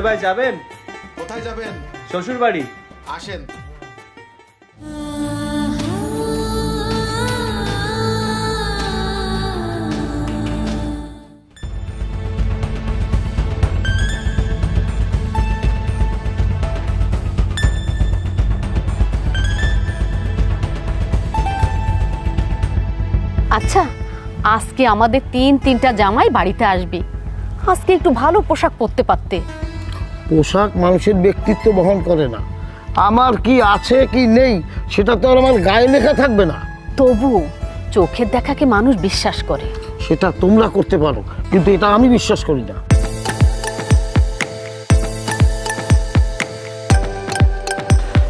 ভাই যাবেন? কোথায় যাবেন? শ্বশুর বাড়ি। আসেন। আচ্ছা, আজকে আমাদের তিনটা জামাই বাড়িতে আসবে। আজকে একটু ভালো পোশাক পরতে পারতে। পোশাক মানুষের ব্যক্তিত্ব বহন করে না। আমার কি আছে কি নেই সেটা তো আর আমার গায়ে লেখা থাকবে না। তবু চোখের দেখাকে মানুষ বিশ্বাস করে। সেটা তোমরা করতে পারো, কিন্তু এটা আমি বিশ্বাস করি না।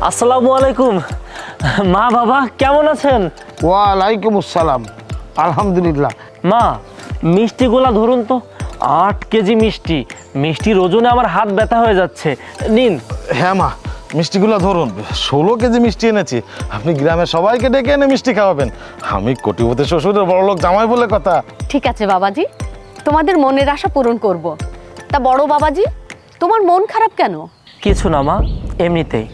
আসসালামু আলাইকুম। মা বাবা কেমন আছেন? ওয়ালাইকুম আসসালাম, আলহামদুলিল্লাহ। মা, মিষ্টিগুলা ধরুন তো। 8 কেজি মিষ্টি। মিষ্টির ওজনে আমার হাত ব্যথা হয়ে যাচ্ছে। নিন। হ্যাঁ মা, মিষ্টিগুলো ধরুন। 16 কেজি মিষ্টি এনেছি। আপনি গ্রামের সবাইকে ডেকে এনে মিষ্টি খাওয়াবেন। আমি কোটিপতি শ্বশুরের বড় লোক জামাই বলে কথা। ঠিক আছে বাবাজি, তোমাদের মনের আশা পূরণ করব। তা বড় বাবাজি, তোমার মন খারাপ কেন? কিছু না মা, এমনিতেই।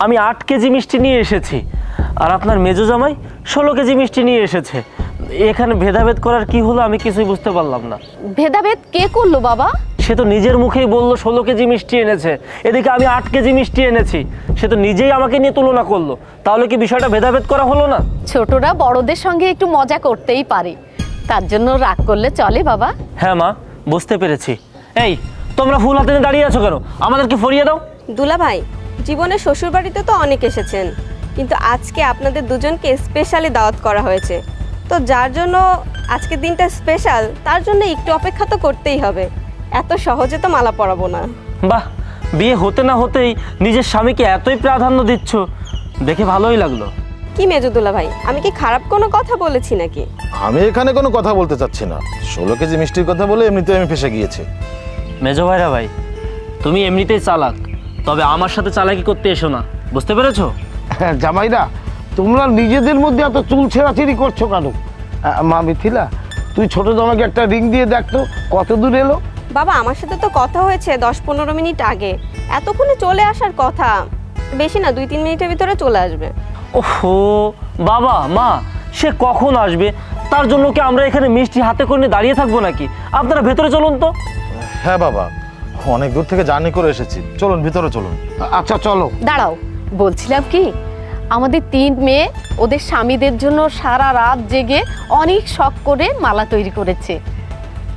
আমি 8 কেজি মিষ্টি নিয়ে এসেছি, আর আপনার মেজো জামাই 16 কেজি মিষ্টি নিয়ে এসেছে। এখানে ভেদাভেদ করার কি হলো আমি কিছুই বুঝতে পারলাম না। ভেদাভেদ কে করলো বাবা? সে তো নিজের মুখেই বললো 16 কেজি মিষ্টি এনেছে, এদিকে আমি 8 কেজি মিষ্টি এনেছি। সে তো নিজেই আমাকে নিয়ে তুলনা করলো। তাহলে কি বিষয়টা ভেদাভেদ করা হলো না? ছোটরা বড়দের সঙ্গে একটু মজা করতেই পারে, তার জন্য রাগ করলে চলে বাবা? হ্যাঁ মা, বুঝতে পেরেছি। এই, তোমরা ফুল হাতে নিয়ে দাঁড়িয়ে আছো কেন? আমাদেরকে ফরিয়ে দাও। দুলা ভাই, জীবনে শ্বশুর বাড়িতে তো অনেক এসেছেন, কিন্তু আজকে আপনাদের দুজনকে স্পেশালি দাওয়াত করা হয়েছে। তো যার জন্য আজকের দিনটা স্পেশাল, তার জন্য একটু অপেক্ষা তো করতেই হবে। এত সহজে তো মালা পরাবো না। বাহ, বিয়ে হতে না হতেই নিজের স্বামীকে এতই প্রাধান্য দিচ্ছ, দেখে ভালোই লাগলো। কি মেজো দুলা ভাই, আমি কি খারাপ কোনো কথা বলেছি নাকি? আমি এখানে কোনো কথা বলতে চাচ্ছি না। 16 কেজি মিষ্টির কথা বলে এমনিতে আমি ফেসে গিয়েছি। মেজো ভাইরা ভাই, তুমি এমনিতেই চালাক, তবে আমার সাথে চালাকি করতে এসো না, বুঝতে পেরেছো? হ্যাঁ জামাইরা, তোমরা নিজেদের মধ্যে এত চুল ছেঁড়াছেড়ি করছো কেন? মা মিথিলা, তুই ছোট জামাইকে একটা রিং দিয়ে দেখতো কত দূর এলো। বাবা, আমার সাথে তো কথা হয়েছে 10-15 মিনিট আগে। এতক্ষণে চলে আসার কথা। বেশি না, 2-3 মিনিটের ভিতরে চলে আসবে। ওহো বাবা মা, সে কখন আসবে? তার জন্য কি আমরা এখানে মিষ্টি হাতে করে নিয়ে দাঁড়িয়ে থাকবো নাকি? আপনারা ভেতরে চলুন তো। হ্যাঁ বাবা, অনেক দূর থেকে জার্নি করে এসেছি, চলুন ভিতরে চলুন। আচ্ছা চলো। দাঁড়াও, বলছিলাম কি, আমাদের 3 মেয়ে ওদের স্বামীদের জন্য সারা রাত জেগে অনেক শখ করে মালা তৈরি করেছে।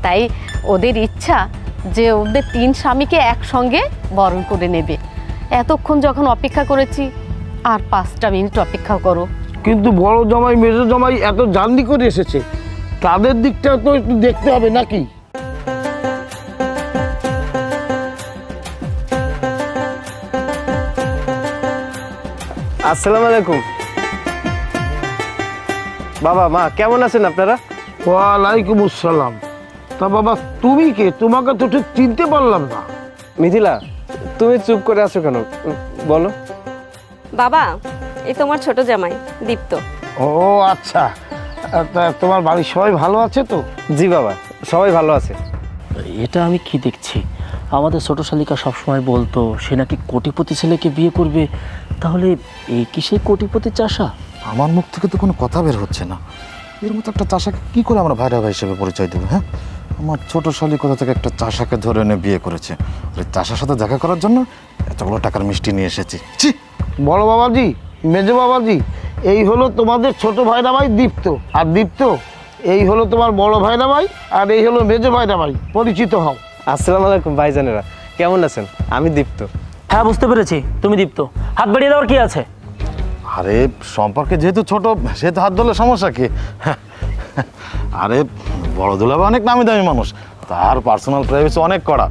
তাই ওদের ইচ্ছা যে ওদের 3 স্বামীকে একসঙ্গে বরণ করে নেবে। এতক্ষণ যখন অপেক্ষা করেছি, আর 5টা মিনিট অপেক্ষা করো। কিন্তু বড় জামাই মেজো জামাই এত জার্নি করে এসেছে, তাদের দিকটা তো একটু দেখতে হবে নাকি? আসসালামু আলাইকুম। বাবা মা কেমন আছেন আপনারা? ওয়ালাইকুম আসসালাম। তা বাবা তুমি কে? তোমাকে তো ঠিক চিনতে পারলাম না। মিথিলা, তুমি চুপ করে আছো কেন, বলো। বাবা, এই তোমার ছোট জামাই দীপ্ত। ও আচ্ছা, তা তোমার বাড়ির সবাই ভালো আছে তো? জি বাবা, সবাই ভালো আছে। এটা আমি কি দেখছি? আমাদের ছোট শালিকা সবসময় বলতো সে নাকি কোটিপতি ছেলেকে বিয়ে করবে। তাহলে এই কি সেই কোটিপতি চাষা? আমার মুখ থেকে তো কোনো কথা বের হচ্ছে না। এর মতো একটা চাষাকে কি করে আমরা ভাইরা ভাই হিসেবে পরিচয় দেবো? হ্যাঁ, আমার ছোট শালি কোথা থেকে একটা চাষাকে ধরে এনে বিয়ে করেছে। ওই চাষার সাথে দেখা করার জন্য এতগুলো টাকার মিষ্টি নিয়ে এসেছি। ছি! বড় বাবাজি, মেজো বাবাজি, এই হলো তোমাদের ছোট ভাইরা ভাই দীপ্ত। আর দীপ্ত, এই হলো তোমার বড় ভাইরা ভাই, আর এই হলো মেজো ভাইরা ভাই। পরিচিত হও। আসসালামু আলাইকুম ভাইজানেরা, কেমন আছেন? আমি দীপ্ত। হ্যাঁ বুঝতে পেরেছি, তুমি দীপ্ত। হাত বাড়িয়ে দেওয়ার কি আছে? আরে সম্পর্কে যেহেতু ছোট, সেহেতু হাত ধরলে সমস্যা কি? আরে বড় দুলাভাই অনেক নামি দামি মানুষ, তার পার্সোনাল প্রাইভেসি অনেক কড়া।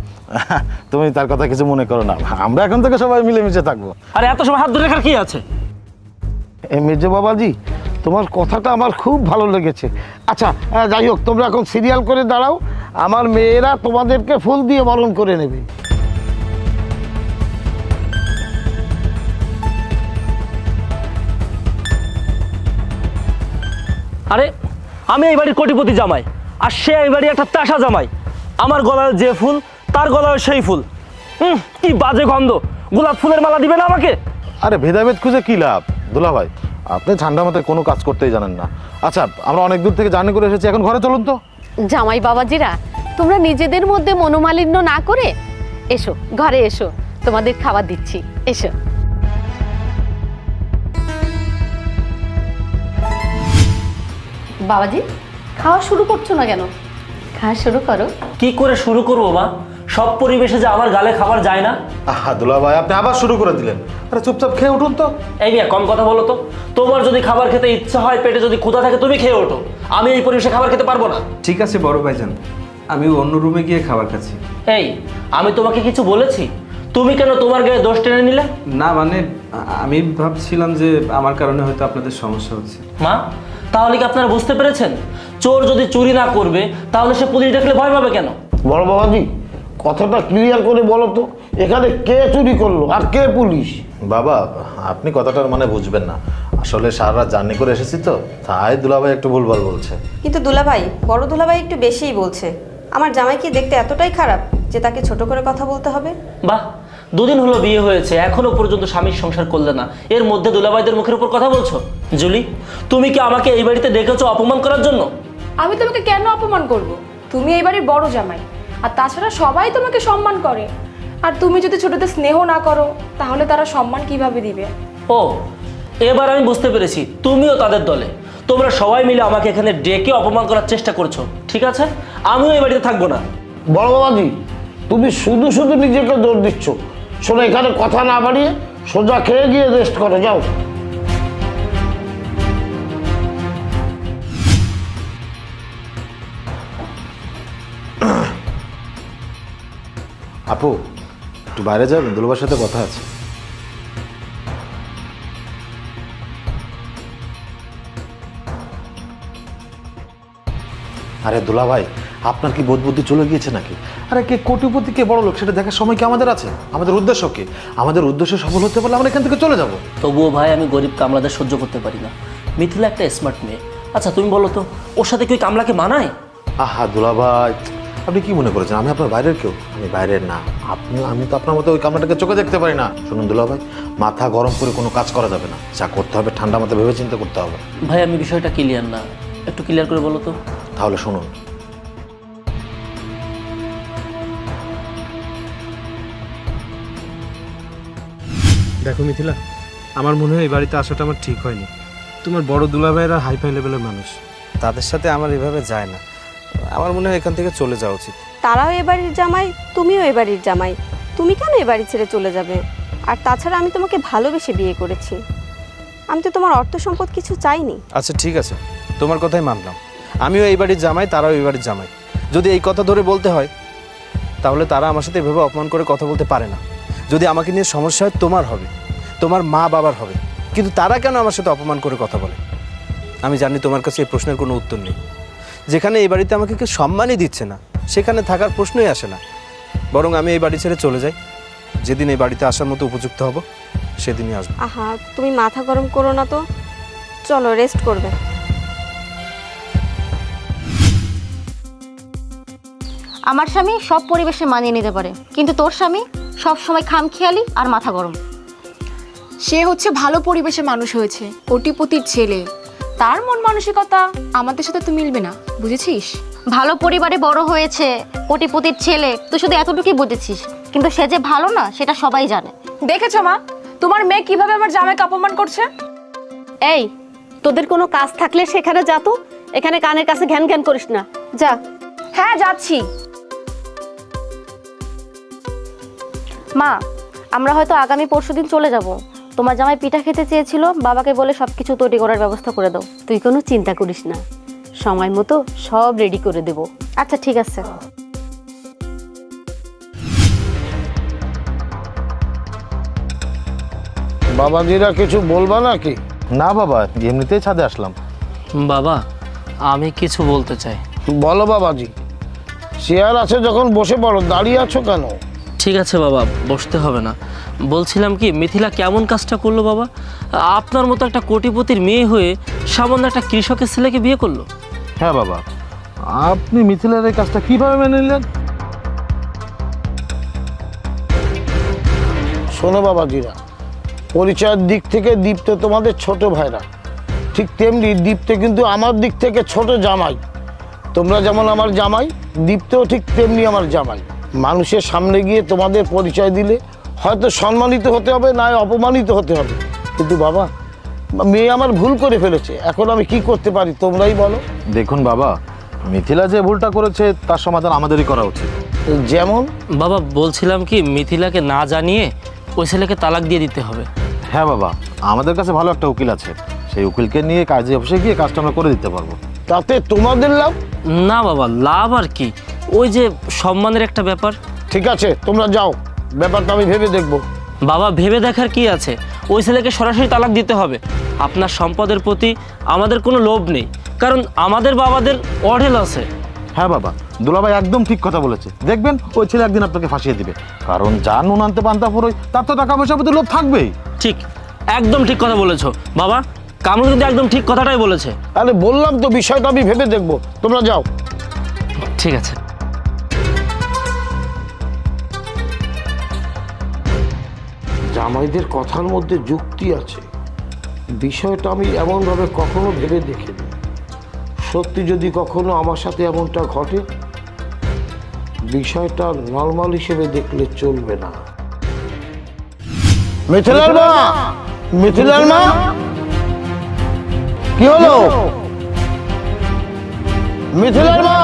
তুমি তার কথা কিছু মনে করো না, আমরা এখন থেকে সবাই মিলেমিশে থাকবো। আরে এত সময় হাত ধরে রাখার কি আছে? মেজো বাবাজি, তোমার কথাটা আমার খুব ভালো লেগেছে। আচ্ছা যাই হোক, তোমরা এখন সিরিয়াল করে দাঁড়াও, আমার মেয়েরা তোমাদেরকে ফুল দিয়ে বরণ করে নেবে। আরে আমি এই বাড়ির কোটিপতি জামাই, আর সে এই বাড়ির একটা চাষা জামাই। আমার গলায় যে ফুল, তার গলায় সেই ফুল। কি বাজে গন্ধ! গোলাপ ফুলের মালা দিবে না আমাকে? আরে ভেদাভেদ খুঁজে কি লাভ দুলা ভাই, আপনি ঠান্ডা মাথায় কোনো কাজ করতেই জানেন না। আচ্ছা, আমরা অনেক দূর থেকে জার্নি করে এসেছি, এখন ঘরে চলুন তো। জামাই বাবাজিরা, তোমরা নিজেদের মধ্যে মনোমালিন্য না করে এসো, ঘরে এসো, তোমাদের খাবার দিচ্ছি, এসো। বাবাজি, খাওয়া শুরু করছো না কেন? খাওয়া শুরু করো। কি করে শুরু করবো মা? সব পরিবেশে যে আমার গালে খাবার যায় না। আহা দুলা ভাই, আপনি আবার শুরু করে দিলেন। আরে চুপচাপ খেয়ে উঠুন তো। এই মিয়া, কম কথা বলো তো। তোমার যদি খাবার খেতে ইচ্ছা হয়, পেটে যদি ক্ষুধা থাকে, তুমি খেয়ে ওঠো। আমি এই পরিবেশে খাবার খেতে পারবো না। ঠিক আছে বড় ভাইজান, আমি অন্য রুমে গিয়ে খাবার খাচ্ছি। এই, আমি তোমাকে কিছু বলেছি? তুমি কেন তোমার গায়ে দোষ টেনে নিলে? না মানে আমি ভাবছিলাম যে আমার কারণে হয়তো আপনাদের সমস্যা হচ্ছে। মা, তাহলে কি আপনারা বুঝতে পেরেছেন? চোর যদি চুরি না করবে তাহলে সে পুলিশ দেখলে ভয় পাবে কেন? বড় বাবাজি, কথাটা ক্লিয়ার করে বলো তো, এখানে কে চুরি করলো আর কে পুলিশ? বাবা, আপনি কথাটার মানে বুঝবেন না। আসলে সারা রাত জার্নি করে এসেছি তো, তাই দুলাভাই একটু ভুলভাল বলছে। কিন্তু দুলাভাই, বড় দুলাভাই একটু বেশিই বলছে। আমার জামাই কি দেখতে এতটাই খারাপ যে তাকে ছোট করে কথা বলতে হবে? বাহ, দুদিন হলো বিয়ে হয়েছে, এখনো পর্যন্ত স্বামীর সংসার করলে না, এর মধ্যে দুলাভাইদের মুখের উপর কথা বলছো? জুলি, তুমি কি আমাকে এই বাড়িতে ডেকেছো অপমান করার জন্য? আমি তোমাকে কেন অপমান করব? তুমি এই বাড়ির বড় জামাই, আর তাছাড়া সবাই তোমাকে সম্মান করে। আর তুমি যদি ছোটদের স্নেহ না করো তাহলে তারা সম্মান কিভাবে দিবে? ও, এবার আমি বুঝতে পেরেছি, তুমিও তাদের দলে। তোমরা সবাই মিলে আমাকে এখানে ডেকে অপমান করার চেষ্টা করছো। ঠিক আছে, আমিও এই বাড়িতে থাকবো না। বড় বাবাজি, তুমি শুধু শুধু নিজেকে দোষ দিচ্ছ। শোনো, এখানে কথা না বাড়িয়ে সোজা খেয়ে গিয়ে রেস্ট করো, যাও। আপু, একটু বাইরে যাবেন, দুলাভাইয়ের সাথে কথা আছে। আরে দুলা ভাই, আপনার কি বোধ বুদ্ধি চলে গিয়েছে নাকি? আরে কে কোটিপতি কে বড় লোক সেটা দেখার সময় কি আমাদের আছে? আমাদের উদ্দেশ্য কি? আমাদের উদ্দেশ্য সফল হতে পারলে আমরা এখান থেকে চলে যাব। তবুও ভাই, আমি গরিব কামলাদের সহ্য করতে পারি না। মিথিলা একটা স্মার্ট মেয়ে। আচ্ছা তুমি বলো তো, ওর সাথে কি ওই কামলাকে মানায়? আহা দুলা ভাই, আপনি কি মনে করেছেন আমি আপনার বাইরের কেউ? আমি বাইরের না। আমি তো আপনার মতো ওই কামরাটাকে চোখে দেখতে পারি না। শুনুন দুলা ভাই, মাথা গরম করে কোনো কাজ করা যাবে না। যা করতে হবে ঠান্ডা মাথা ভেবে চিন্তা করতে হবে। ভাই, আমি বিষয়টা ক্লিয়ার না, একটু ক্লিয়ার করে বলো তো। তাহলে শুনুন, দেখো মিথিলা, আমার মনে হয় এই বাড়িতে আসাটা আমার ঠিক হয়নি। তোমার বড় দুলাভাইয়েরা হাইফাই লেভেলের মানুষ, তাদের সাথে আমার এভাবে যায় না। আমার মনে হয় এখান থেকে চলে যাওয়া উচিত। তারাও এ বাড়ির জামাই, তুমিও এ বাড়ির জামাই। তুমি কেন এ বাড়ি ছেড়ে চলে যাবে? আর তাছাড়া আমি তোমাকে ভালোবেসে বিয়ে করেছি। আমি তো তোমার অর্থ সম্পদ কিছু চাইনি। আচ্ছা ঠিক আছে, তোমার কথাই মানলাম। আমিও এই বাড়ির জামাই, তারাও এই বাড়ির জামাই। যদি এই কথা ধরে বলতে হয় তাহলে তারা আমার সাথে এভাবে অপমান করে কথা বলতে পারে না। যদি আমাকে নিয়ে সমস্যা হয় তোমার হবে, তোমার মা বাবার হবে, কিন্তু তারা কেন আমার সাথে অপমান করে কথা বলে? আমি জানি তোমার কাছে এই প্রশ্নের কোনো উত্তর নেই। যেখানে এই বাড়িতে আমাকে কেউ সম্মানই দিচ্ছে না, সেখানে থাকার প্রশ্নই আসে না। বরং আমি এই বাড়ি ছেড়ে চলে যাই। যেদিন এই বাড়িতে আসার মতো উপযুক্ত হব সেদিনই আসবো। আহা, তুমি মাথা গরম করো না তো, চলো রেস্ট করবে। আমার স্বামী সব পরিবেশে মানিয়ে নিতে পারে, কিন্তু তোর স্বামী সব সময় খামখেয়ালি আর মাথা গরম। সে হচ্ছে ভালো পরিবেশে মানুষ হয়েছে, কোটিপতির ছেলে। তার মন মানসিকতা আমাদের সাথে তো মিলবে না, বুঝেছিস? ভালো পরিবারে বড় হয়েছে, কোটিপতির ছেলে, তুই শুধু এতটুকুই বুঝেছিস, কিন্তু সে যে ভালো না সেটা সবাই জানে। দেখেছো মা, তোমার মেয়ে কিভাবে আমার জামাইকে অপমান করছে? এই, তোদের কোনো কাজ থাকলে সেখানে যা তো, এখানে কানের কাছে ঘ্যান ঘ্যান করিস না, যা। হ্যাঁ যাচ্ছি। মা, আমরা হয়তো আগামী পরশুদিন চলে যাব। তোমার জামাই পিঠা খেতে চেয়েছিল, বাবাকে বলে সবকিছু তৈরি করার ব্যবস্থা করে দাও। তুই কোনো চিন্তা করিস না, সময় মতো সব রেডি করে দেব। আচ্ছা ঠিক আছে। বাবাজিরা কিছু বলবা নাকি? না বাবা, এমনিতেই ছাদে আসলাম। বাবা, আমি কিছু বলতে চাই। বলো বাবাজি। চেয়ার আছে যখন বসে পড়ো, দাঁড়িয়ে আছো কেন? ঠিক আছে বাবা, বসতে হবে না। বলছিলাম কি, মিথিলা কেমন কাজটা করলো বাবা? আপনার মতো একটা কোটিপতির মেয়ে হয়ে সামান্য একটা কৃষকের ছেলেকে বিয়ে করলো। হ্যাঁ বাবা, আপনি মিথিলার এই কাজটা কিভাবে মেনে নিলেন? শোনো বাবাজিরা, পরিচয়ের দিক থেকে দীপ্ত তোমাদের ছোট ভাইরা, ঠিক তেমনি দীপ্ত কিন্তু আমার দিক থেকে ছোট জামাই। তোমরা যেমন আমার জামাই, দীপ্তও ঠিক তেমনি আমার জামাই। মানুষের সামনে গিয়ে তোমাদের পরিচয় দিলে হয়তো সম্মানিত হতে হবে, নয় অপমানিত হতে হবে। কিন্তু বাবা, মেয়ে আমার ভুল করে ফেলেছে, এখন আমি কি করতে পারি তোমরাই বলো। দেখুন বাবা, মিথিলা যে ভুলটা করেছে তার সমাধান আমাদেরই করা উচিত। যেমন? বাবা বলছিলাম কি, মিথিলাকে না জানিয়ে ওই ছেলেকে তালাক দিয়ে দিতে হবে। হ্যাঁ বাবা, আমাদের কাছে ভালো একটা উকিল আছে, সেই উকিলকে নিয়ে কাজী অফিসে গিয়ে কাজটা আমরা করে দিতে পারবো। তাতে তোমাদের লাভ? না বাবা, লাভ আর কি, ওই যে সম্মানের একটা ব্যাপার। ঠিক আছে, তোমরা যাও, ব্যাপারটা আমি ভেবে দেখবো। বাবা ভেবে দেখার কি আছে, ওই ছেলেকে সরাসরি তালাক দিতে হবে। আপনার সম্পদের প্রতি আমাদের কোনো লোভ নেই, কারণ আমাদের বাবাদের অঢেল আছে। হ্যাঁ বাবা, দুলাভাই একদম ঠিক কথা বলেছে। দেখবেন ওই ছেলে একদিন আপনাকে ফাঁসিয়ে দিবে, কারণ যা নুন আনতে পান্তা ফুরোয় তার তো টাকা পয়সার প্রতি লোভ থাকবেই। ঠিক, একদম ঠিক কথা বলেছো বাবা। কামরুল কিন্তু একদম ঠিক কথাটাই বলেছে। আরে বললাম তো, বিষয়টা আমি ভেবে দেখবো, তোমরা যাও। ঠিক আছে। জামাইদের কথার মধ্যে যুক্তি আছে, বিষয়টা আমি এমনভাবে কখনো ভেবে দেখিনি। সত্যি যদি কখনো আমার সাথে এমনটা ঘটে, বিষয়টা নর্মাল হিসেবে দেখলে চলবে না। মিথিলার মা, মিথিলার মা, কি হলো? মিথিলার মা,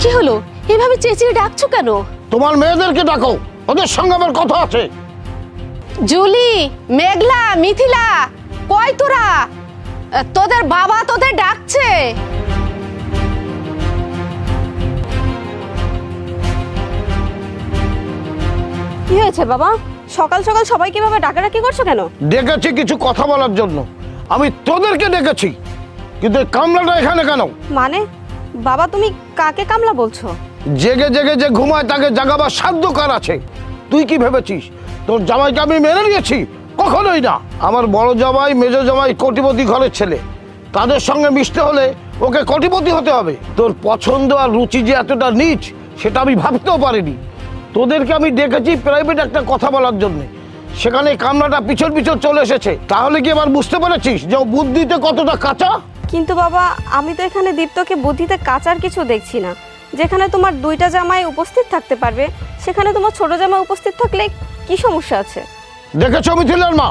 কি হলো? এভাবে চেঁচিয়ে ডাকছো কেন? তোমার মেয়েদেরকে ডাকো, ওদের সঙ্গে আমার কথা আছে। জুলি, মেঘলা, মিথিলা, কই তোরা? তোদের বাবা তোদের ডাকছে। কি হয়েছে বাবা? সকাল সকাল সবাই কিভাবে ডাকাডাকি করছো কেন? ডেকেছি কিছু কথা বলার জন্য। আমি তোদেরকে ডেকেছি, কিন্তু এই কামলাটা এখানে কেন? মানে বাবা, তুমি কাকে কামলা বলছো? জেগে জেগে যে ঘুমায় তাকে জাগাবার সাধ্য কার আছে? তুই কি ভেবেছিস তোর জামাইকে আমি মেনে নিয়েছি? কখনোই না। আমার বড় জামাই, মেজো জামাই কোটিপতি ঘরের ছেলে, তাদের সঙ্গে মিশতে হলে ওকে কোটিপতি হতে হবে। তোর পছন্দ আর রুচি যে এতটা নীচ, সেটা আমি ভাবতেও পারিনি। তোদেরকে আমি ডেকেছি প্রাইভেট একটা কথা বলার জন্য, সেখানে কামলাটা পিছন পিছন চলে এসেছে। তাহলে কি এবার বুঝতে পেরেছিস যে ও বুদ্ধিতে কতটা কাঁচা? কিন্তু বাবা, আমি তো এখানে দীপ্তকে বুদ্ধিতে কাচার কিছু দেখছি না। যেখানে তোমার দুইটা জামাই উপস্থিত থাকতে পারবে, সেখানে তোমার ছোট জামাই উপস্থিত থাকলে কি সমস্যা আছে? দেখেছো মিথিলার মা,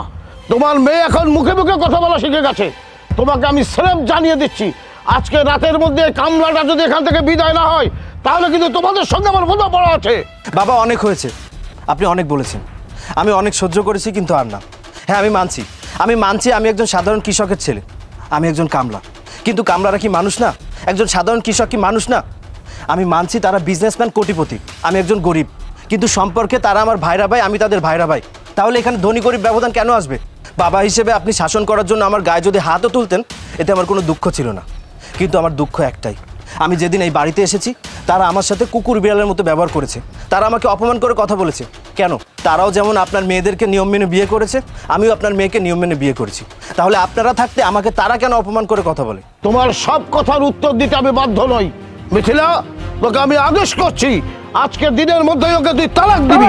তোমার মেয়ে এখন মুখে মুখে কথা বলা শিখে গেছে। তোমাকে আমি স্রেফ জানিয়ে দিচ্ছি, আজকে রাতের মধ্যে কামলাটা যদি এখান থেকে বিদায় না হয়, তাহলে কিন্তু তোমাদের সঙ্গে আমার বোঝাপড়া আছে। বাবা অনেক হয়েছে, আপনি অনেক বলেছেন, আমি অনেক সহ্য করেছি, কিন্তু আর না। হ্যাঁ আমি মানছি, আমি একজন সাধারণ কৃষকের ছেলে, আমি একজন কামলা। কিন্তু কামলারা কি মানুষ না? একজন সাধারণ কৃষক কি মানুষ না? আমি মানছি তারা বিজনেসম্যান, কোটিপতি, আমি একজন গরিব, কিন্তু সম্পর্কে তারা আমার ভাইরা ভাই, আমি তাদের ভাইরা ভাই। তাহলে এখানে ধনী গরিব ব্যবধান কেন আসবে? বাবা হিসেবে আপনি শাসন করার জন্য আমার গায়ে যদি হাতও তুলতেন, এতে আমার কোনো দুঃখ ছিল না। কিন্তু আমার দুঃখ একটাই, আমি যেদিন এই বাড়িতে এসেছি তারা আমার সাথে কুকুর বিড়ালের মতো ব্যবহার করেছে। তারা আমাকে অপমান করে কথা বলেছে। কেন? তারাও যেমন আপনার মেয়েদেরকে নিয়ম মেনে বিয়ে করেছে, আমিও আপনার মেয়েকে নিয়ম মেনে বিয়ে করেছি। তাহলে আপনারা থাকতে আমাকে তারা কেন অপমান করে কথা বলে? তোমার সব কথার উত্তর দিতে আমি বাধ্য নই। মিথিলা, তোকে আমি আদেশ করছি, আজকে দিনের মধ্যেই ওকে তুই তালাক দিবি।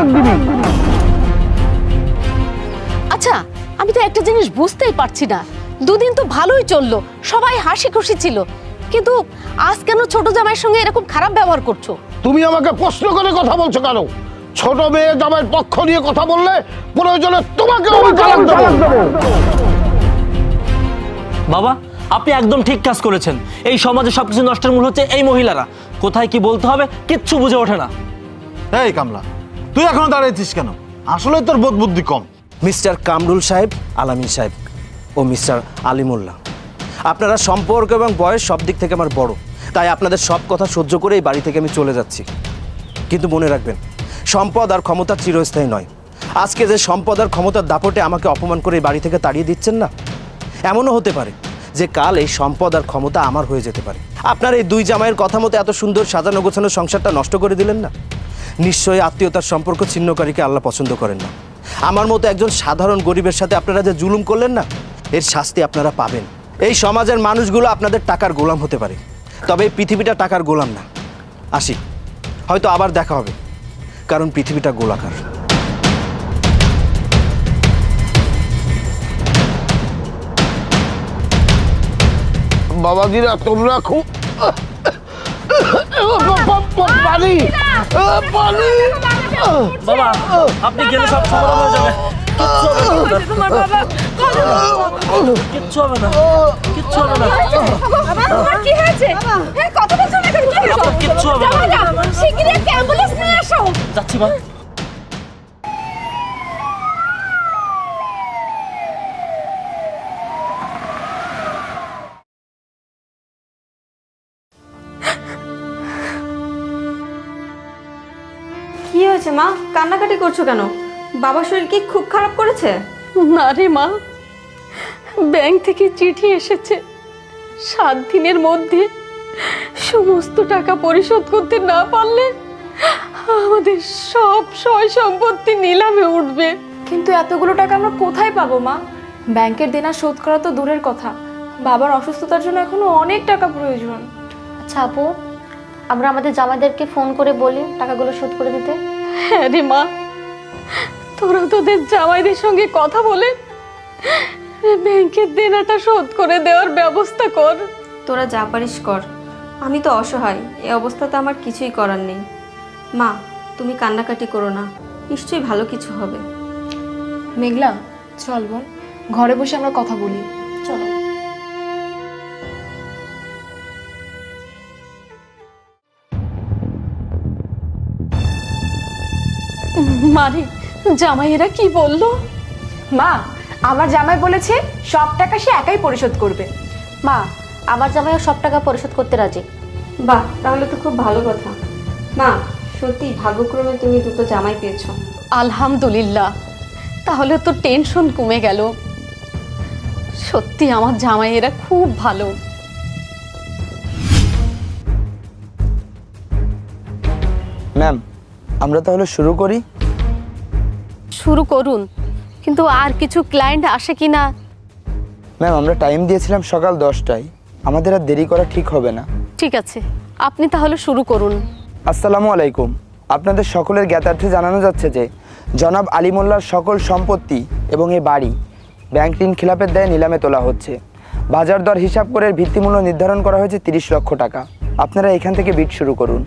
আচ্ছা, আমি তো একটা জিনিস বুঝতেই পারছি না, দুদিন তো ভালোই চললো, সবাই হাসি খুশি ছিল, কিন্তু আজ কেন ছোট জামাইয়ের সঙ্গে এরকম খারাপ ব্যবহার করছো? তুমি আমাকে প্রশ্ন করে কথা বলছো কেন? ছোট মেয়ে জামাইয়ের পক্ষ নিয়ে কথা বললে প্রয়োজনে তোমাকে আমি তালাক দেবো। বাবা আপনি একদম ঠিক কাজ করেছেন। এই সমাজে সবকিছু নষ্টের মূল হচ্ছে এই মহিলারা। কোথায় কি বলতে হবে কিচ্ছু বুঝে ওঠে না। এই কামলা, তুই এখনো দাঁড়িয়েছিস কেন? আসলে তোর বোধ বুদ্ধি কম। মিস্টার কামরুল সাহেব, আলামিন সাহেব ও মিস্টার আলিমুল্লাহ, আপনারা সম্পর্ক এবং বয়স সব দিক থেকে আমার বড়, তাই আপনাদের সব কথা সহ্য করে এই বাড়ি থেকে আমি চলে যাচ্ছি। কিন্তু মনে রাখবেন, সম্পদ আর ক্ষমতা চিরস্থায়ী নয়। আজকে যে সম্পদ আর ক্ষমতার দাপটে আমাকে অপমান করে এই বাড়ি থেকে তাড়িয়ে দিচ্ছেন না, এমনও হতে পারে যে কাল এই সম্পদ আর ক্ষমতা আমার হয়ে যেতে পারে। আপনার এই দুই জামাইয়ের কথা মতো এত সুন্দর সাজানো গোছানো সংসারটা নষ্ট করে দিলেন না। নিশ্চয়ই আত্মীয়তার সম্পর্ক ছিন্নকারীকে আল্লাহ পছন্দ করেন না। আমার মতো একজন সাধারণ গরিবের সাথে আপনারা যে জুলুম করলেন না, এর শাস্তি আপনারা পাবেন। এই সমাজের মানুষগুলো আপনাদের টাকার গোলাম হতে পারে, তবে এই পৃথিবীটা টাকার গোলাম না। আসি, হয়তো আবার দেখা হবে। কারণ পৃথিবীটা গোলাকার। বাবাজিরা তোমরা খুব পানি পানি বাবা আপনি গেলে সব সমাধান হয়ে যাবে। কিচ্ছু হবে না, কিচ্ছু হবে না, কি হয়েছে? কত বছর আগে কি হলো? আপনার কিচ্ছু হবে না। শিগগিরই একটা অ্যাম্বুলেন্স নিয়ে আসো। যাচ্ছি মা। কি হয়েছে মা, কান্নাকাটি করছো কেন? বাবার শরীর কি খুব খারাপ করেছে? না রে মা, ব্যাংক থেকে চিঠি এসেছে 7 দিনের মধ্যে সমস্ত টাকা পরিশোধ করতে না পারলে আমাদের সব সয় সম্পত্তি নিলামে উঠবে। কিন্তু এতগুলো টাকা আমরা কোথায় পাবো মা? ব্যাংকের দেনা শোধ করা তো দূরের কথা, বাবার অসুস্থতার জন্য এখনো অনেক টাকা প্রয়োজন। আচ্ছা আপু, আমরা আমাদের জামাইদেরকে ফোন করে বলি টাকাগুলো শোধ করে দিতে। হ্যাঁ রে মা, তোরা তোদের জামাইদের সঙ্গে কথা বলে ব্যাংকের দেনাটা শোধ করে দেওয়ার ব্যবস্থা কর। তোরা যা পারিস কর, আমি তো অসহায়, এই অবস্থাতে আমার কিছুই করার নেই। মা তুমি কান্নাকাটি করো না, নিশ্চয়ই ভালো কিছু হবে। মেঘলা চল বোন, ঘরে বসে আমরা কথা বলি। চলো। মারে, জামাইয়েরা কি বললো? মা আমার জামাই বলেছে সব টাকা সে একাই পরিশোধ করবে। মা, আমার জামাইও সব টাকা পরিশোধ করতে রাজি। বাহ, তাহলে তো খুব ভালো কথা। মা সত্যি ভাগ্যক্রমে তুমি দুটো জামাই পেয়েছো। আলহামদুলিল্লাহ, তাহলে তো টেনশন কমে গেল। সত্যি আমার জামাইয়েরা খুব ভালো। ম্যাম, আমরা তাহলে শুরু করি? শুরু করুন, কিন্তু আর কিছু ক্লায়েন্ট আসে কি না? ম্যাম, আমরা টাইম দিয়েছিলাম সকাল 10টায়, আমাদের আর দেরি করা ঠিক হবে না। ঠিক আছে, আপনি তাহলে শুরু করুন। আসসালামু আলাইকুম। আপনাদের সকলের জ্ঞাতার্থে জানানো যাচ্ছে যে জনাব আলী মোল্লার সকল সম্পত্তি এবং এই বাড়ি ব্যাংক ঋণ খিলাপের দায়ে নিলামে তোলা হচ্ছে। বাজার দর হিসাব করে ভিত্তিমূল্য নির্ধারণ করা হয়েছে 30 লক্ষ টাকা। আপনারা এখান থেকে বিড শুরু করুন।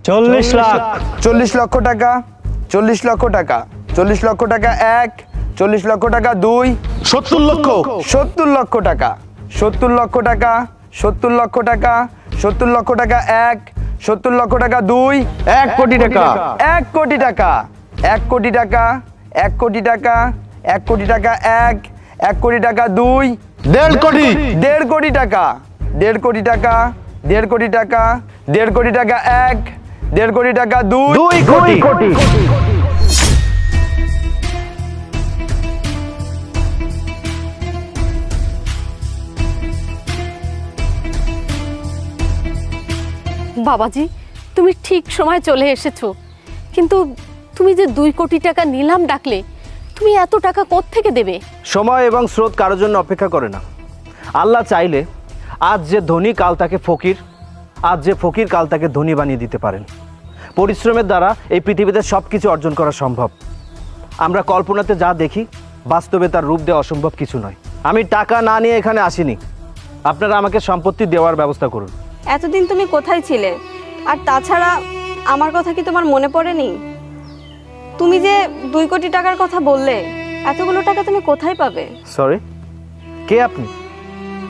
40 লাখ। 40 লক্ষ টাকা, 40 লক্ষ টাকা, 40 লক্ষ টাকা 1, 40 লক্ষ টাকা 2, 70 লক্ষ। 70 লক্ষ টাকা, 70 লক্ষ টাকা, 70 লক্ষ টাকা, 70 লক্ষ টাকা 1, 70 লক্ষ টাকা 2, 1 কোটি টাকা। 1 কোটি টাকা, 1 কোটি টাকা, 1 কোটি টাকা, 1 কোটি টাকা 1, 1 কোটি টাকা 2, 1.5 কোটি। 1.5 কোটি টাকা, 1.5 কোটি টাকা, 1.5 কোটি টাকা, 1.5 কোটি টাকা 1, 1.5 কোটি টাকা 2, 2 কোটি। বাবাজি, তুমি ঠিক সময় চলে এসেছো, কিন্তু তুমি যে 2 কোটি টাকা নিলাম ডাকলে, তুমি এত টাকা কোত্থেকে দেবে? সময় এবং স্রোত কারোর জন্য অপেক্ষা করে না। আল্লাহ চাইলে আজ যে ধনী কাল তাকে ফকির, আজ যে ফকির কাল তাকে ধনী বানিয়ে দিতে পারেন। পরিশ্রমের দ্বারা এই পৃথিবীতে সব কিছু অর্জন করা সম্ভব। আমরা কল্পনাতে যা দেখি, বাস্তবে তার রূপ দেওয়া অসম্ভব কিছু নয়। আমি টাকা না নিয়ে এখানে আসিনি, আপনারা আমাকে সম্পত্তি দেওয়ার ব্যবস্থা করুন। এতদিন তুমি কোথায় ছিলে? আর তাছাড়া আমার কথা কি তোমার মনে পড়েনি? তুমি যে 2 কোটি টাকার কথা বললে, এতগুলো টাকা তুমি কোথায় পাবে? সরি, কে আপনি?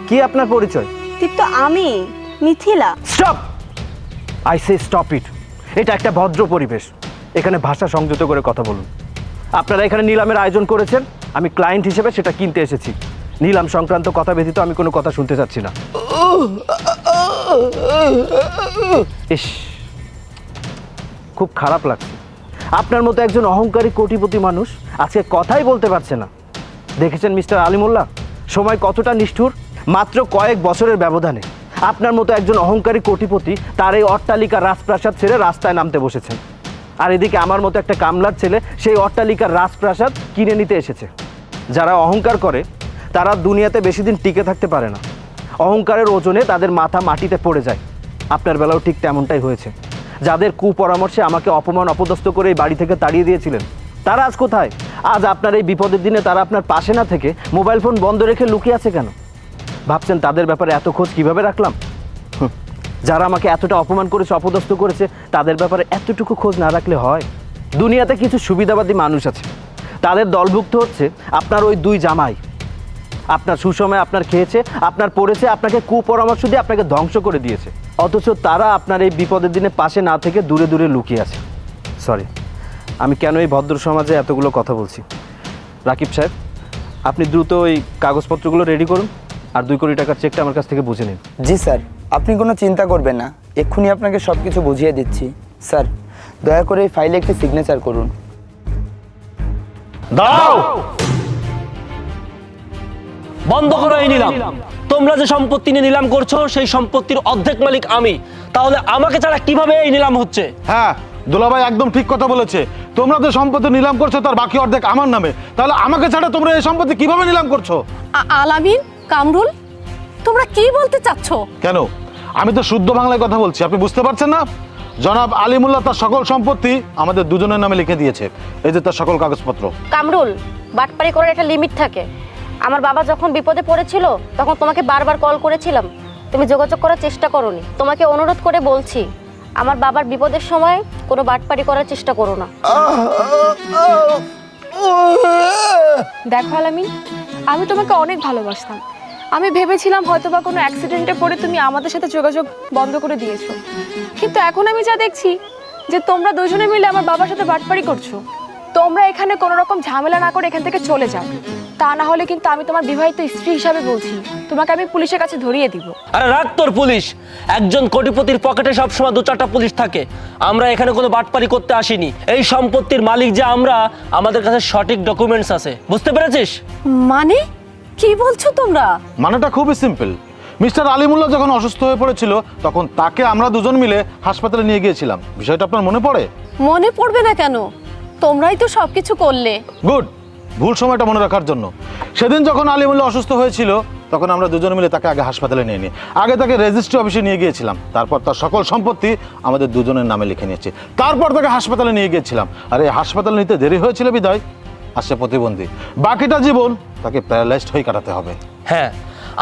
কি আপনার পরিচয়? দীপ্ত, আমি Mithila. Stop! I say stop it. এটা একটা ভদ্র পরিবেশ, এখানে ভাষা সংযত করে কথা বলুন। আপনারা এখানে নিলামের আয়োজন করেছেন, আমি ক্লায়েন্ট হিসেবে সেটা কিনতে এসেছি। নিলাম সংক্রান্ত কথা ব্যতীত আমি কোনো কথা শুনতে চাচ্ছি না। ইস, খুব খারাপ লাগছে। আপনার মতো একজন অহংকারী কোটিপতি মানুষ আজকে কথাই বলতে পারছে না। দেখেছেন মিস্টার আলী মোল্লা, সময় কতটা নিষ্ঠুর। মাত্র কয়েক বছরের ব্যবধানে আপনার মতো একজন অহংকারী কোটিপতি তার এই অট্টালিকা রাজপ্রাসাদ ছেড়ে রাস্তায় নামতে বসেছেন। আর এদিকে আমার মতো একটা কামলার ছেলে সেই অট্টালিকার রাজপ্রাসাদ কিনে নিতে এসেছে। যারা অহংকার করে তারা দুনিয়াতে বেশি দিন টিকে থাকতে পারে না। অহংকারের ওজনে তাদের মাথা মাটিতে পড়ে যায়। আপনার বেলাও ঠিক তেমনটাই হয়েছে। যাদের কুপরামর্শে আমাকে অপমান অপদস্থ করে এই বাড়ি থেকে তাড়িয়ে দিয়েছিলেন, তারা আজ কোথায়? আজ আপনার এই বিপদের দিনে তারা আপনার পাশে না থেকে মোবাইল ফোন বন্ধ রেখে লুকিয়ে আছে কেন? ভাবছেন তাদের ব্যাপারে এত খোঁজ কিভাবে রাখলাম? যারা আমাকে এতটা অপমান করেছে, অপদস্থ করেছে, তাদের ব্যাপারে এতটুকু খোঁজ না রাখলে হয়? দুনিয়াতে কিছু সুবিধাবাদী মানুষ আছে, তাদের দলভুক্ত হচ্ছে আপনার ওই দুই জামাই। আপনার সুসময়ে আপনার খেয়েছে, আপনার পড়েছে, আপনাকে কুপরামর্শ দিয়ে আপনাকে ধ্বংস করে দিয়েছে, অথচ তারা আপনার এই বিপদের দিনে পাশে না থেকে দূরে দূরে লুকিয়ে আছে। সরি, আমি কেন এই ভদ্র সমাজে এতগুলো কথা বলছি। রাকিব সাহেব, আপনি দ্রুত ওই কাগজপত্রগুলো রেডি করুন আর 2 কোটি টাকার চেকটা আমার কাছ থেকে বুঝে নিন। জি স্যার, আপনি কোনো চিন্তা করবেন না, এক্ষুনি আপনাকে সব কিছু বুঝিয়ে দিচ্ছি। স্যার, দয়া করে এই ফাইলে একটি সিগনেচার করুন। দাও, বন্ধ করো এই নিলাম। তোমরা যে সম্পত্তি নিয়ে নিলাম করছো, সেই সম্পত্তির অর্ধেক মালিক আমি। তাহলে আমাকে ছাড়া কিভাবে এই নিলাম হচ্ছে? হ্যাঁ, দুলাভাই একদম ঠিক কথা বলেছে। তোমরা যে সম্পত্তি নিলাম করছো তার বাকি অর্ধেক আমার নামে, তাহলে আমাকে ছাড়া তোমরা এই সম্পত্তি কিভাবে নিলাম করছো? আলামিন, কামরুল, তোমরা কি বলতে চাচ্ছ? কেন? আমি তো শুদ্ধ বাংলায় কথা বলছি, আপনি বুঝতে পারছেন না? জনাব আলিমুল্লাহ তার সকল সম্পত্তি আমাদের দুজনের নামে লিখে দিয়েছে। এই যে তার সকল কাগজপত্র। কামরুল, বাটপারি করার একটা লিমিট থাকে। আমার বাবা যখন বিপদে পড়েছিল তখন তোমাকে বারবার কল করেছিলাম, তুমি যোগাযোগ করার চেষ্টা করোনি। তোমাকে অনুরোধ করে বলছি, আমার বাবার বিপদের সময় কোনো বাটপারি করার চেষ্টা করো না। দেখো আলামিন, আমি তোমাকে অনেক ভালোবাসতাম। আমি ভেবেছিলাম হয়তোবা কোনো অ্যাক্সিডেন্টে পড়ে তুমি আমাদের সাথে যোগাযোগ বন্ধ করে দিয়েছো, কিন্তু এখন আমি যা দেখছি যে তোমরা দুজনে মিলে আমার বাবার সাথে বাটপারি করছো। তোমরা এখানে কোনো রকম ঝামেলা না করে এখান থেকে চলে যাও, তা না হলে কিন্তু আমি তোমার বিবাহিত স্ত্রী হিসাবে বলছি, তোমাকে আমি পুলিশের কাছে ধরিয়ে দিব। আরে রাখ তোর পুলিশ। একজন কোটিপতির পকেটে সবসময় 2-4টা পুলিশ থাকে। আমরা এখানে কোনো বাটপারি করতে আসিনি। এই সম্পত্তির মালিক যে আমরা, আমাদের কাছে সঠিক ডকুমেন্টস আছে। বুঝতে পেরেছিস? মানে কি বলছো তোমরা? মানেটা খুবই সিম্পল। মিস্টার আলিমুল্লাহ যখন অসুস্থ হয়ে পড়েছিল তখন তাকে আমরা দুজন মিলে হাসপাতালে নিয়ে গিয়েছিলাম। বিষয়টা আপনার মনে পড়ে? মনে পড়বে না কেন? তোমরাই তো সবকিছু করলে। গুড, ভুল সময়টা মনে রাখার জন্য। সেদিন যখন আলিমুল্লাহ অসুস্থ হয়েছিল তখন আমরা দুজন মিলে তাকে আগে হাসপাতালে নিয়ে নিই। আগে তাকে রেজিস্ট্রি অফিসে নিয়ে গিয়েছিলাম, তারপর তার সকল সম্পত্তি আমাদের দুজনের নামে লিখে নিয়েছি। তারপর তাকে হাসপাতালে নিয়ে গিয়েছিলাম। আর এই হাসপাতালে নিতে দেরি হয়েছিল বিদায় আসছে প্রতিবন্ধী। বাকিটা জীবন তাকে প্যারালাইজড হয়ে কাটাতে হবে। হ্যাঁ,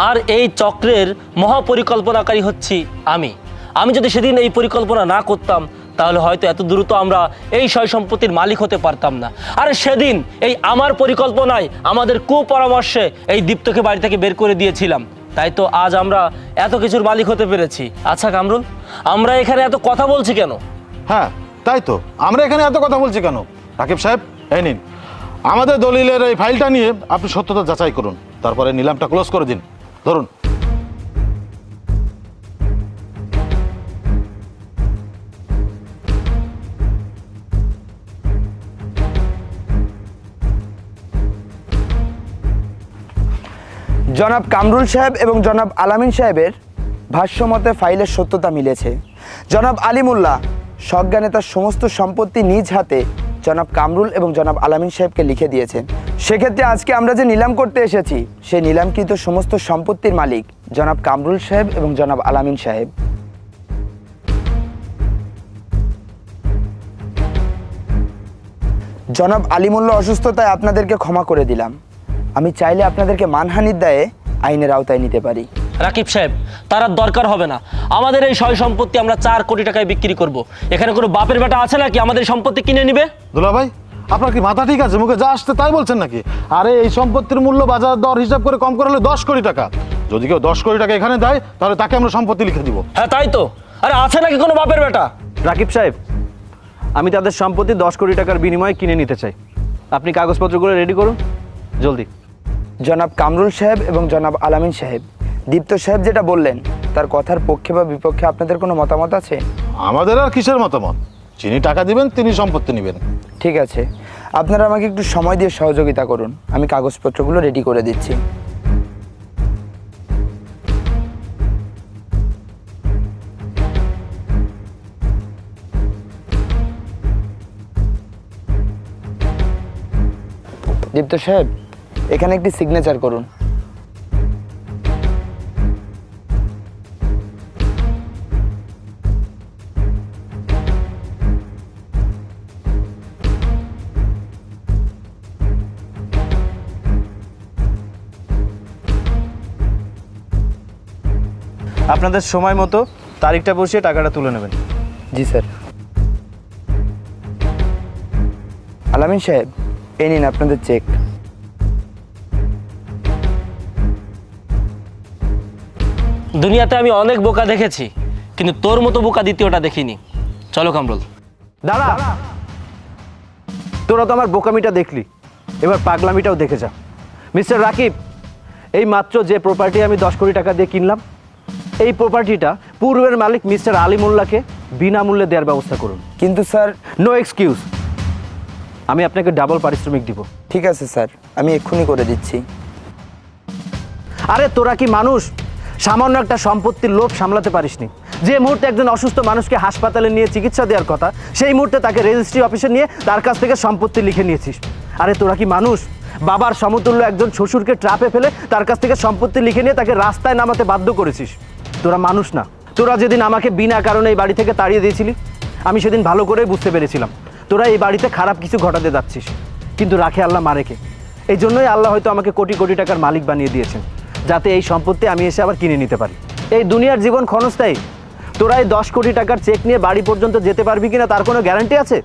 আর এই চক্রের মহাপরিকল্পনাকারী হচ্ছি আমি। আমি যদি সেদিন এই পরিকল্পনা না করতাম তাহলে হয়তো এত দ্রুত আমরা এই সয় সম্পত্তির মালিক হতে পারতাম না। আরে সেদিন এই আমার পরিকল্পনায়, আমাদের কুপরামর্শে এই দীপ্তকে বাড়ি থেকে বের করে দিয়েছিলাম। তাই তো আজ আমরা এত কিছুর মালিক হতে পেরেছি। আচ্ছা কামরুল, আমরা এখানে এত কথা বলছি কেন? হ্যাঁ তাই তো, আমরা এখানে এত কথা বলছি কেন? রাকিব সাহেব, এই নিন আমাদের দলিলের এই ফাইলটা নিয়ে আপনি সত্যতা যাচাই করুন, তারপরে নিলামটা ক্লোজ করে দিন। ধরুন। জনাব কামরুল সাহেব এবং জনাব আলামিন সাহেবের ভাষ্যমতে ফাইলের সত্যতা মিলেছে। জনাব আলিমুল্লাহ সজ্ঞানে তার সমস্ত সম্পত্তি নিজ হাতে জনাব কামরুল এবং জনাব আলামিন সাহেবকে লিখে দিয়েছেন। সেক্ষেত্রে আজকে আমরা যে নিলাম করতে এসেছি, সেই নিলামকৃত সমস্ত সম্পত্তির মালিক জনাব কামরুল সাহেব এবং জনাব আলামিন সাহেব। জনাব আলিমুল্লাহ অসুস্থতায় আপনাদেরকে ক্ষমা করে দিলাম। আমি চাইলে আপনাদেরকে মানহানির দায়ে আইনের আওতায় নিতে পারি। রাকিব সাহেব, তার আর দরকার হবে না। আমাদের এই সয় সম্পত্তি আমরা 4 কোটি টাকায় বিক্রি করব। এখানে কোনো বাপের বেটা আছে নাকি আমাদের সম্পত্তি কিনে নিবে? দুলাভাই, আপনার কি মাথা ঠিক আছে? মুখে যা আসছে তাই বলছেন নাকি? আরে এই সম্পত্তির মূল্য বাজার দর হিসাব করে কম করে হলে 10 কোটি টাকা। যদি কেউ 10 কোটি টাকা এখানে দেয় তাহলে তাকে আমরা সম্পত্তি লিখে দিব। হ্যাঁ তাই তো। আরে আছে নাকি কোনো বাপের বেটা? রাকিব সাহেব, আমি তাদের সম্পত্তি 10 কোটি টাকার বিনিময়ে কিনে নিতে চাই। আপনি কাগজপত্রগুলো রেডি করুন জলদি। জনাব কামরুল সাহেব এবং জনাব আলামিন সাহেব, দীপ্ত সাহেব যেটা বললেন তার কথার পক্ষে বা বিপক্ষে আপনাদের কোনো মতামত আছে? আমাদের আর কিসের মতামত? যিনি টাকা দিবেন তিনি সম্পত্তি নেবেন। ঠিক আছে, আপনারা আমাকে একটু সময় দিয়ে সহযোগিতা করুন, আমি কাগজপত্রগুলো রেডি করে দিচ্ছি। দীপ্ত সাহেব, এখানে একটি সিগনেচার করুন। আপনাদের সময় মতো তারিখটা বসিয়ে টাকাটা তুলে নেবেন। জি স্যার। আলামিন সাহেব, এই নিন আপনাদের চেক। দুনিয়াতে আমি অনেক বোকা দেখেছি, কিন্তু তোর মতো বোকা দ্বিতীয়টা দেখিনি। চলো কামরুল। দাঁড়া, তোরা তো আমার বোকামিটা দেখলি, এবার পাগলামিটাও দেখে যা। মিস্টার রাকিব, এই মাত্র যে প্রপার্টি আমি 10 কোটি টাকা দিয়ে কিনলাম, এই প্রপার্টিটা পূর্বের মালিক মিস্টার আলিমুল্লাহকে বিনামূল্যে দেওয়ার ব্যবস্থা করুন। কিন্তু স্যার। নো এক্সকিউজ, আমি আপনাকে ডাবল পারিশ্রমিক দিব। ঠিক আছে স্যার, আমি এক্ষুনি করে দিচ্ছি। আরে তোরা কি মানুষ? সামান্য একটা সম্পত্তির লোভ সামলাতে পারিসনি। যে মুহূর্তে একজন অসুস্থ মানুষকে হাসপাতালে নিয়ে চিকিৎসা দেওয়ার কথা, সেই মুহূর্তে তাকে রেজিস্ট্রি অফিসে নিয়ে তার কাছ থেকে সম্পত্তি লিখে নিয়েছিস। আরে তোরা কি মানুষ? বাবার সমতুল্য একজন শ্বশুরকে ট্রাপে ফেলে তার কাছ থেকে সম্পত্তি লিখে নিয়ে তাকে রাস্তায় নামাতে বাধ্য করেছিস। তোরা মানুষ না। তোরা যেদিন আমাকে বিনা কারণে এই বাড়ি থেকে তাড়িয়ে দিয়েছিলি, আমি সেদিন ভালো করেই বুঝতে পেরেছিলাম তোরা এই বাড়িতে খারাপ কিছু ঘটাতে যাচ্ছিস। কিন্তু রাখে আল্লাহ মারেকে। এই জন্যই আল্লাহ হয়তো আমাকে কোটি কোটি টাকার মালিক বানিয়ে দিয়েছেন, যাতে এই সম্পত্তি আমি এসে আবার কিনে নিতে পারি। এই দুনিয়ার জীবন ক্ষণস্থায়ী। তোরা এই 10 কোটি টাকার চেক নিয়ে বাড়ি পর্যন্ত যেতে পারবি কিনা তার কোনো গ্যারান্টি আছে?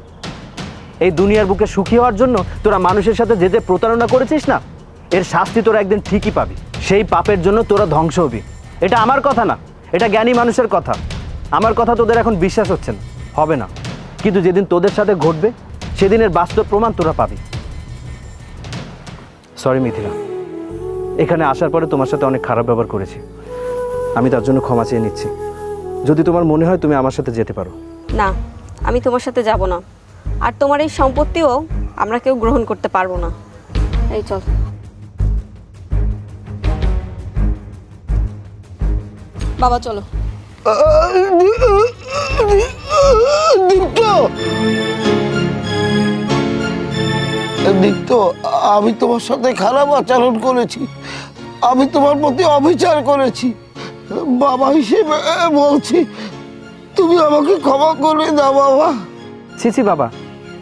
এই দুনিয়ার বুকে সুখী হওয়ার জন্য তোরা মানুষের সাথে যে প্রতারণা করেছিস না, এর শাস্তি তোরা একদিন ঠিকই পাবি। সেই পাপের জন্য তোরা ধ্বংস হবি। এটা আমার কথা না, এটা জ্ঞানী মানুষের কথা। আমার কথা তোদের এখন বিশ্বাস হচ্ছে না, হবে না, কিন্তু যেদিন তোদের সাথে ঘটবে সেদিনের বাস্তব প্রমাণ তোরা পাবি। সরি মিথিলা, এখানে আসার পরে তোমার সাথে অনেক খারাপ ব্যবহার করেছি, আমি তার জন্য ক্ষমা চেয়ে নিচ্ছি। যদি তোমার মনে হয় তুমি আমার সাথে যেতে পারো। না, আমি তোমার সাথে যাব না, আর তোমার এই সম্পত্তিও আমরা কেউ গ্রহণ করতে পারবো না। এই চল। বাবা চলো। দীপ্ত, দীপ্ত, আমি তোমার সাথে খারাপ আচরণ করেছি, আমি তোমার প্রতি অবিচার করেছি। বাবা হিসেবে বলছি, তুমি আমাকে ক্ষমা করে দাও বাবা। ছি বাবা,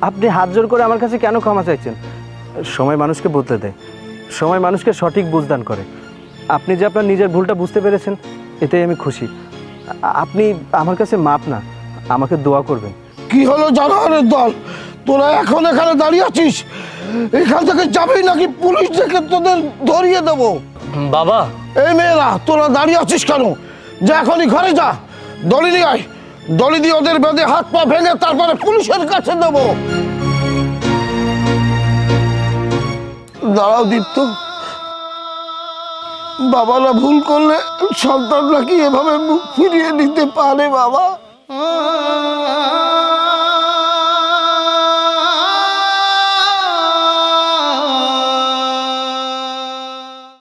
আপনি হাত জোর করে আমার কাছে কেন ক্ষমা চাইছেন? সময় মানুষকে বদলে দেয়, সময় মানুষকে সঠিক বুঝদান করে। আপনি যে আপনার নিজের ভুলটা বুঝতে পেরেছেন, এতেই আমি খুশি। আপনি আমার কাছে মাপ না, আমাকে দোয়া করবেন। কি হলো জানোয়ারের দল, তোরা এখন এখানে দাঁড়িয়ে আছিস? এখান থেকে যাবেই নাকি পুলিশ দেখে তোদের ধরিয়ে দেবো? বাবা, এই মেয়েরা, তোরা দাঁড়িয়ে আছিস কেন? যা এখনই ঘরে যা, দড়ি নিয়ে আয়, দড়ি দিয়ে ওদের বেঁধে হাত পা ভেঙে তারপরে পুলিশের কাছে দেবো। দাঁড়াও দীপ্ত, বাবারা ভুল করলে সন্তানরা কি এভাবে মুখ ফিরিয়ে নিতে পারে বাবা?